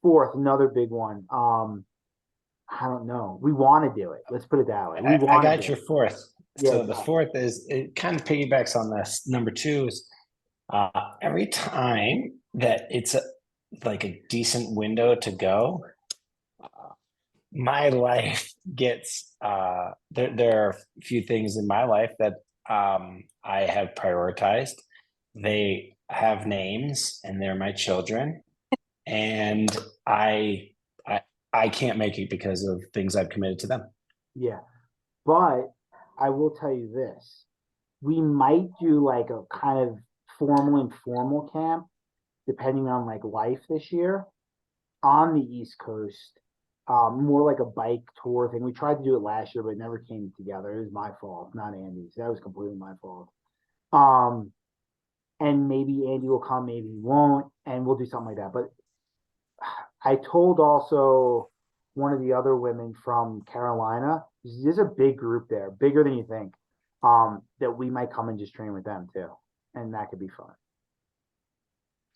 Fourth, another big one. I don't know. We want to do it. Let's put it that way. I got your fourth. Yeah, So the fourth is, it kind of piggybacks on this. Number two is every time that it's like a decent window to go, my life gets there are a few things in my life that I have prioritized. They have names and they're my children, and I can't make it because of things I've committed to them. Yeah, but I will tell you this: we might do like a kind of informal camp, depending on like life this year, on the East Coast. More like a bike tour thing. We tried to do it last year, but it never came together. It was my fault, not Andy's. That was completely my fault. And maybe Andy will come, maybe he won't, and we'll do something like that. But I told also one of the other women from Carolina, there's a big group there, bigger than you think, that we might come and just train with them too. And that could be fun.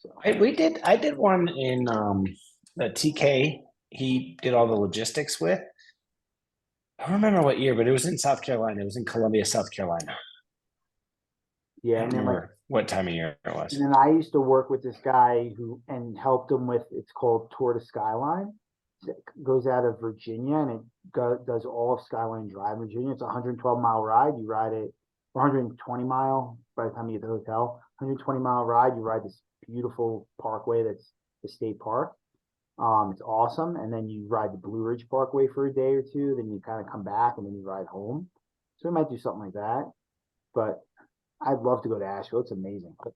So I did one in the TK. He did all the logistics with. I don't remember what year, but it was in South Carolina. It was in Columbia, South Carolina. yeah, I and don't then remember what time of year it was. and then I used to work with this guy and helped him with, it's called Tour de Skyline. It goes out of Virginia and it does all of Skyline Drive, Virginia. It's a 112-mile ride. You ride it, 120-mile by the time you get to the hotel. 120-mile ride. You ride this beautiful parkway that's the state park. It's awesome. And then you ride the Blue Ridge Parkway for a day or two. Then you kind of come back and then you ride home. So we might do something like that. But I'd love to go to Asheville. It's amazing. But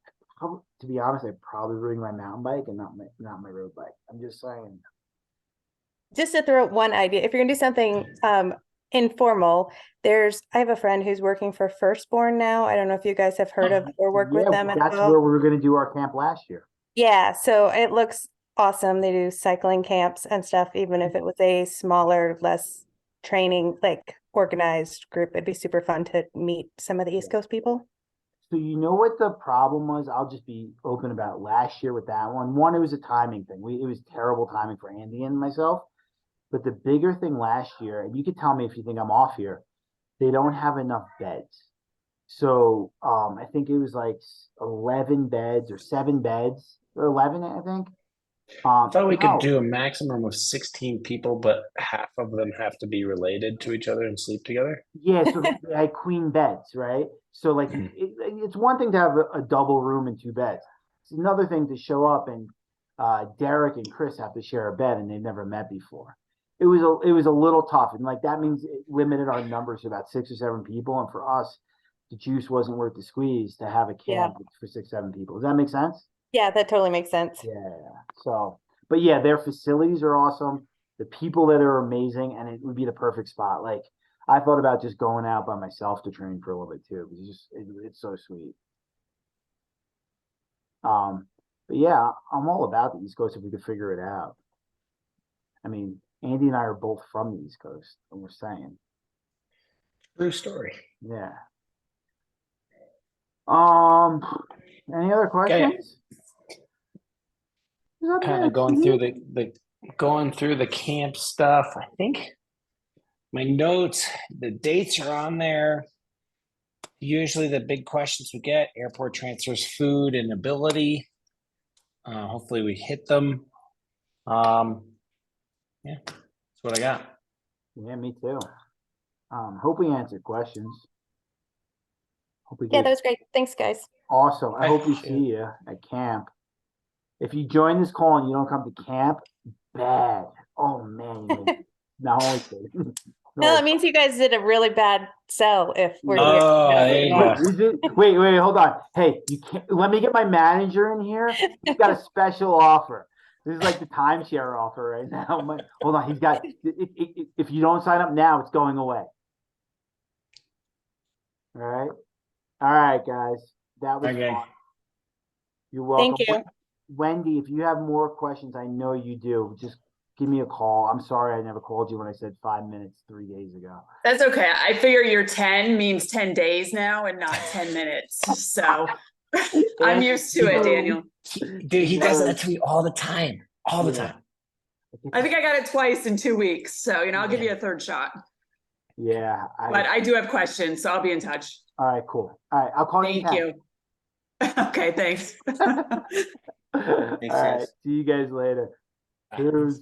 to be honest, I'd probably bring my mountain bike and not my road bike. I'm just saying. Just to throw out one idea, if you're gonna do something informal, I have a friend who's working for Firstborn now. I don't know if you guys have heard of or worked with them at That's all. where we were going to do our camp last year. Yeah, so it looks awesome. They do cycling camps and stuff, even if it was a smaller, less training, like organized group. It'd be super fun to meet some of the East Coast people. So you know what the problem was? I'll just be open about last year with that one. One, it was a timing thing. It was terrible timing for Andy and myself. But the bigger thing last year, and you could tell me if you think I'm off here, they don't have enough beds. So I think it was like 11 beds or 7 beds or 11, I think. I thought we could No, do a maximum of 16 people, but half of them have to be related to each other and sleep together. yeah, so they had queen beds, right? So like Mhm. it's one thing to have a double room and 2 beds. It's another thing to show up and Derek and Chris have to share a bed and they've never met before. It was a little tough, and like that means it limited our numbers to about 6 or 7 people. And for us, the juice wasn't worth the squeeze to have a Yeah. camp for 6, 7 people. Does that make sense? Yeah, that totally makes sense. Yeah. So, but yeah, their facilities are awesome. The people that are amazing, and it would be the perfect spot. Like I thought about just going out by myself to train for a little bit too, because it's so sweet. But yeah, I'm all about the East Coast if we could figure it out. I mean, Andy and I are both from the East Coast, and we're saying, True story. yeah. Um, any other questions? Is that Kind there, of going through Steve? the camp stuff. I think my notes, the dates are on there. Usually the big questions we get: airport transfers, food, and ability. Hopefully we hit them. Yeah, that's what I got. Yeah, me too. Hope we answered questions. Hope we Yeah, did. that was great. Thanks, guys. Awesome. I hope we Sure. see you at camp. If you join this call and you don't come to camp, bad. Oh man, no, only kidding. No, it means you guys did a really bad sell if we're Yeah. here. Oh, Yeah, there you yeah. go. Is it? Wait, hold on. Hey, you can't. Let me get my manager in here. He's got a special offer. This is like the timeshare offer right now. Hold on, he's got. If you don't sign up now, it's going away. All right, guys. That was Okay. fun. You're welcome. Thank you. Wendy, if you have more questions, I know you do. Just give me a call. I'm sorry I never called you when I said 5 minutes 3 days ago. That's okay. I figure your 10 means 10 days now and not 10 minutes. So I'm used to it, Daniel. Dude, he does that to me all the time. All the time. I think I got it twice in 2 weeks. So, I'll give you a third shot. Yeah. But I do have questions, so I'll be in touch. All right, cool. All right, I'll call you. Thank you. Okay, thanks. All right, see you guys later. Cheers.